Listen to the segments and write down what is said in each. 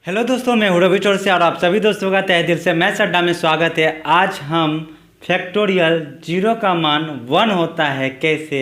Hello दोस्तों, मैं हूँ रवि चौरसिया से और आप सभी दोस्तों का तहे दिल से मैथ्स अड्डा में स्वागत है। आज हम फैक्टोरियल जीरो का मान 1 होता है कैसे,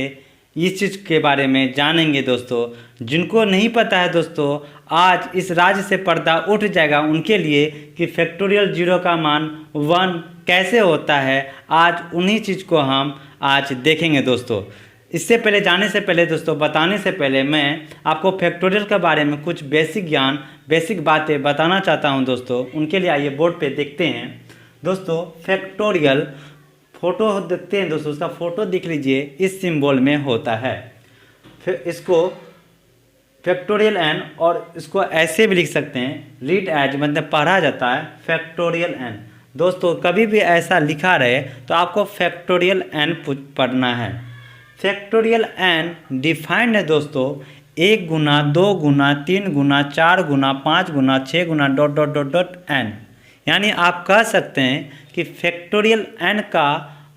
इस चीज़ के बारे में जानेंगे दोस्तों। जिनको नहीं पता है दोस्तों, आज इस राज से पर्दा उठ जाएगा उनके लिए कि फैक्टोरियल जीरो का मान 1 कैसे होता है। आज उन्हीं चीज़ को हम आज देखेंगे दोस्तों। इससे पहले जाने से पहले दोस्तों, बताने से पहले मैं आपको फैक्टोरियल के बारे में कुछ बेसिक ज्ञान, बेसिक बातें बताना चाहता हूं दोस्तों। उनके लिए आइए बोर्ड पे देखते हैं दोस्तों। फैक्टोरियल फोटो देखते हैं दोस्तों, उसका फोटो देख लीजिए, इस सिंबल में होता है। फिर इसको फैक्टोरियल एन, और इसको ऐसे भी लिख सकते हैं, रीड एज मतलब पढ़ा जाता है फैक्टोरियल एन। दोस्तों कभी भी ऐसा लिखा रहे तो आपको फैक्टोरियल एन पढ़ना है। फैक्टोरियल एन डिफाइंड है दोस्तों 1 गुना 2 गुना 3 गुना 4 गुना 5 गुना 6 गुना dot dot dot dot n. यानी आप कह सकते हैं कि फैक्टोरियल एन का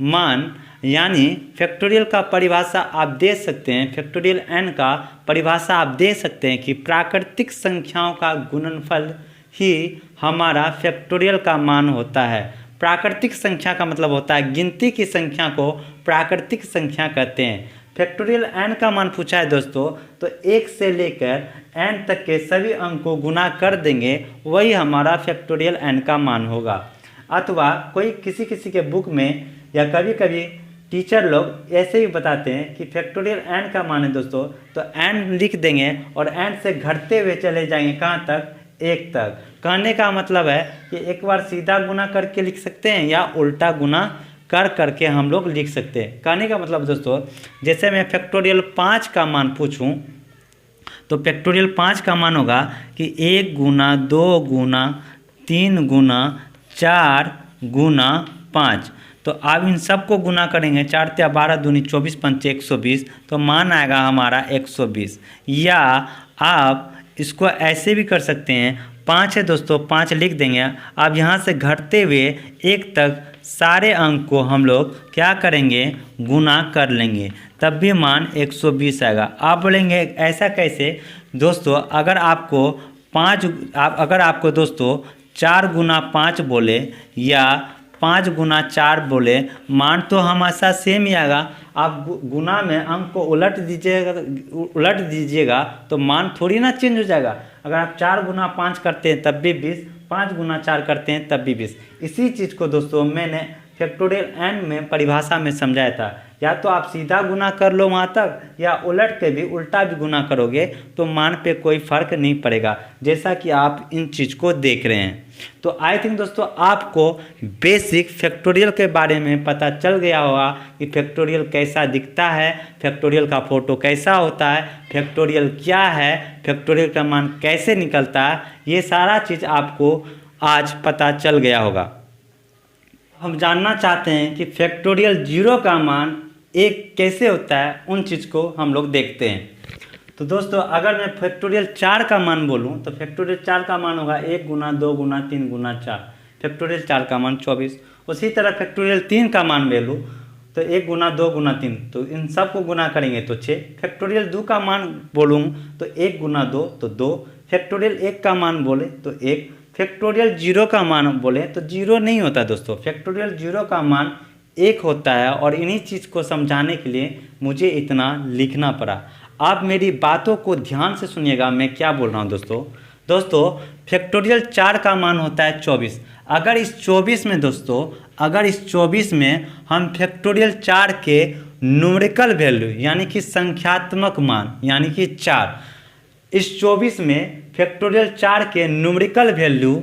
मान, यानी फैक्टोरियल का परिभाषा आप दे सकते हैं, फैक्टोरियल एन का परिभाषा आप दे सकते हैं कि प्राकृतिक संख्याओं का गुणनफल ही हमारा फैक्टोरियल का मान होता है। प्राकृतिक संख्या का मतलब होता है गिनती की संख्या को प्राकृतिक संख्या कहते हैं। फैक्टोरियल एन का मान पूछा है दोस्तों, तो 1 से लेकर एन तक के सभी अंक को गुना कर देंगे, वही हमारा फैक्टोरियल एन का मान होगा। अथवा कोई किसी किसी के बुक में या कभी कभी टीचर लोग ऐसे ही बताते हैं कि फैक्टोरियल एन का मान है दोस्तों, तो एन लिख देंगे और एन से घटते हुए चले जाएंगे कहाँ तक, 1 तक। कहने का मतलब है कि एक बार सीधा गुना करके लिख सकते हैं या उल्टा गुना कर करके हम लोग लिख सकते हैं। कहने का मतलब दोस्तों, जैसे मैं फैक्टोरियल 5 का मान पूछूं तो फैक्टोरियल 5 का मान होगा कि 1 गुना 2 गुना 3 गुना 4 गुना 5। तो आप इन सब को गुना करेंगे, 4 × 12 दूनी 24 पंचे 120, तो मान आएगा हमारा 120। या आप इसको ऐसे भी कर सकते हैं, 5 है दोस्तों, 5 लिख देंगे। अब यहाँ से घटते हुए 1 तक सारे अंक को हम लोग क्या करेंगे, गुना कर लेंगे, तब भी मान 120 आएगा। आप बोलेंगे ऐसा कैसे दोस्तों, अगर आपको दोस्तों 4 गुना 5 बोले या 5 गुना 4 बोले, मान तो हमेशा सेम ही आएगा। आप गुना में अंक को उलट दीजिएगा तो मान थोड़ी ना चेंज हो जाएगा। अगर आप 4 गुना 5 करते हैं तब भी 20, 5 गुना 4 करते हैं तब भी 20। इसी चीज़ को दोस्तों मैंने फैक्टोरियल एन में परिभाषा में समझाया था। या तो आप सीधा गुना कर लो वहाँ तक, या उलट के भी उल्टा भी गुना करोगे तो मान पे कोई फ़र्क नहीं पड़ेगा, जैसा कि आप इन चीज़ को देख रहे हैं। तो आई थिंक दोस्तों आपको बेसिक फैक्टोरियल के बारे में पता चल गया होगा कि फैक्टोरियल कैसा दिखता है, फैक्टोरियल का फोटो कैसा होता है, फैक्टोरियल क्या है, फैक्टोरियल का मान कैसे निकलता है, ये सारा चीज़ आपको आज पता चल गया होगा। हम जानना चाहते हैं कि फैक्टोरियल जीरो का मान 1 कैसे होता है, उन चीज़ को हम लोग देखते हैं। तो दोस्तों अगर मैं फैक्टोरियल 4 का मान बोलूं तो फैक्टोरियल 4 का मान होगा 1 गुना 2 गुना 3 गुना 4। फैक्टोरियल 4 का मान 24। उसी तरह फैक्टोरियल 3 का मान ले लूँ तो 1 गुना 2 गुना 3, तो इन सब को गुना करेंगे तो 6। फैक्टोरियल 2 का मान बोलूँ तो 1 गुना 2 तो 2। फैक्टोरियल 1 का मान बोले तो 1। फैक्टोरियल 0 का मान बोले तो 0 नहीं होता दोस्तों, फैक्टोरियल 0 का मान 1 होता है। और इन्हीं चीज़ को समझाने के लिए मुझे इतना लिखना पड़ा। आप मेरी बातों को ध्यान से सुनिएगा, मैं क्या बोल रहा हूँ दोस्तों फैक्टोरियल 4 का मान होता है 24। अगर इस 24 में हम फैक्टोरियल 4 के न्यूमेरिकल वैल्यू यानी कि संख्यात्मक मान यानी कि 4, इस 24 में फैक्टोरियल 4 के न्यूमेरिकल वैल्यू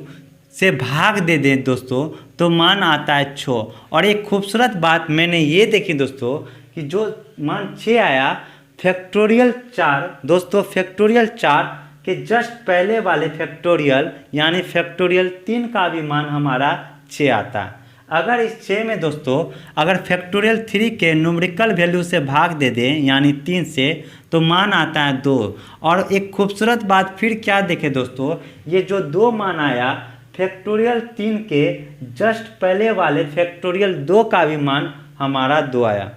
से भाग दे दें दोस्तों, तो मान आता है 6। और एक खूबसूरत बात मैंने ये देखी दोस्तों कि जो मान 6 आया फैक्टोरियल 4, दोस्तों फैक्टोरियल 4 के जस्ट पहले वाले फैक्टोरियल यानी फैक्टोरियल 3 का भी मान हमारा 6 आता है। अगर इस 6 में दोस्तों अगर फैक्टोरियल 3 के न्यूमेरिकल वैल्यू से भाग दे दें यानी 3 से, तो मान आता है 2। और एक खूबसूरत बात फिर क्या देखें दोस्तों, ये जो 2 मान आया फैक्टोरियल 3 के जस्ट पहले वाले फैक्टोरियल 2 का भी मान हमारा 2 आया।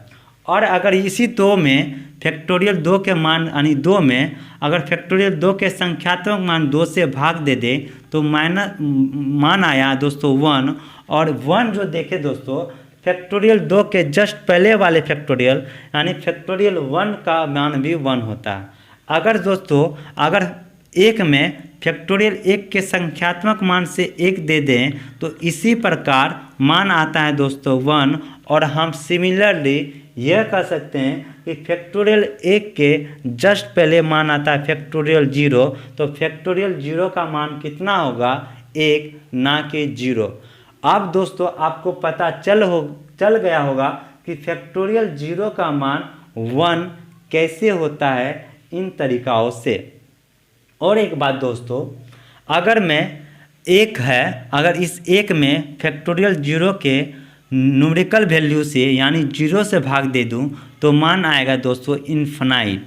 और अगर इसी 2 में फैक्टोरियल 2 के मान यानी 2 में अगर फैक्टोरियल 2 के संख्यात्मक मान 2 से भाग दे दे तो मान आया दोस्तों 1, और 1 जो देखे दोस्तों फैक्टोरियल 2 के जस्ट पहले वाले फैक्टोरियल यानी फैक्टोरियल 1 का मान भी 1 होता है। अगर दोस्तों अगर 1 में फैक्टोरियल 1 के संख्यात्मक मान से 1 दे दें तो इसी प्रकार मान आता है दोस्तों 1, और हम सिमिलरली यह कह सकते हैं कि फैक्टोरियल 1 के जस्ट पहले मान आता है फैक्टोरियल 0, तो फैक्टोरियल 0 का मान कितना होगा 1 ना कि 0। अब दोस्तों आपको पता चल गया होगा कि फैक्टोरियल 0 का मान 1 कैसे होता है इन तरीकाओं से। और एक बात दोस्तों, अगर मैं 1 है अगर इस 1 में फैक्टोरियल 0 के न्यूमेरिकल वैल्यू से यानी 0 से भाग दे दूं तो मान आएगा दोस्तों इन्फिनाइट,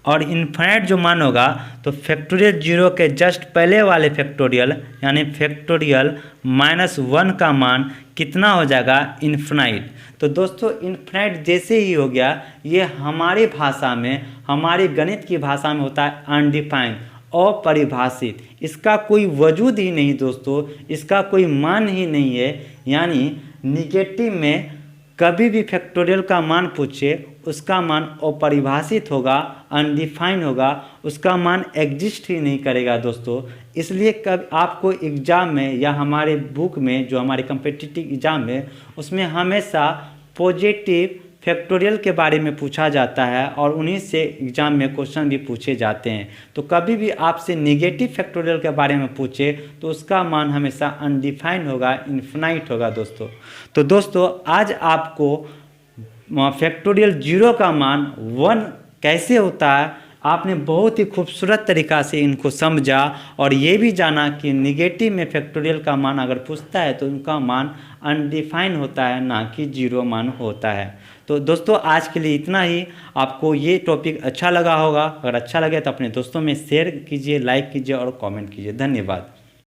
और इन्फिनाइट जो मान होगा तो फैक्टोरियल 0 के जस्ट पहले वाले फैक्टोरियल यानी फैक्टोरियल -1 का मान कितना हो जाएगा इन्फिनाइट। तो दोस्तों इन्फिनाइट जैसे ही हो गया, ये हमारी भाषा में हमारी गणित की भाषा में होता है अनडिफाइंड, अपरिभाषित, इसका कोई वजूद ही नहीं दोस्तों, इसका कोई मान ही नहीं है। यानी निगेटिव में कभी भी फैक्टोरियल का मान पूछे उसका मान अपरिभाषित होगा, अनडिफाइंड होगा, उसका मान एग्जिस्ट ही नहीं करेगा दोस्तों। इसलिए कब आपको एग्ज़ाम में या हमारे बुक में जो हमारे कम्पिटिटिव एग्ज़ाम में उसमें हमेशा पॉजिटिव फैक्टोरियल के बारे में पूछा जाता है और उन्हीं से एग्ज़ाम में क्वेश्चन भी पूछे जाते हैं। तो कभी भी आपसे नेगेटिव फैक्टोरियल के बारे में पूछे तो उसका मान हमेशा अनडिफाइंड होगा, इन्फिनाइट होगा दोस्तों। तो दोस्तों आज आपको फैक्टोरियल 0 का मान 1 कैसे होता है आपने बहुत ही खूबसूरत तरीक़ा से इनको समझा, और ये भी जाना कि निगेटिव में फैक्टोरियल का मान अगर पूछता है तो उनका मान अनडिफाइंड होता है ना कि 0 मान होता है। तो दोस्तों आज के लिए इतना ही। आपको ये टॉपिक अच्छा लगा होगा, अगर अच्छा लगे तो अपने दोस्तों में शेयर कीजिए, लाइक कीजिए और कमेंट कीजिए। धन्यवाद।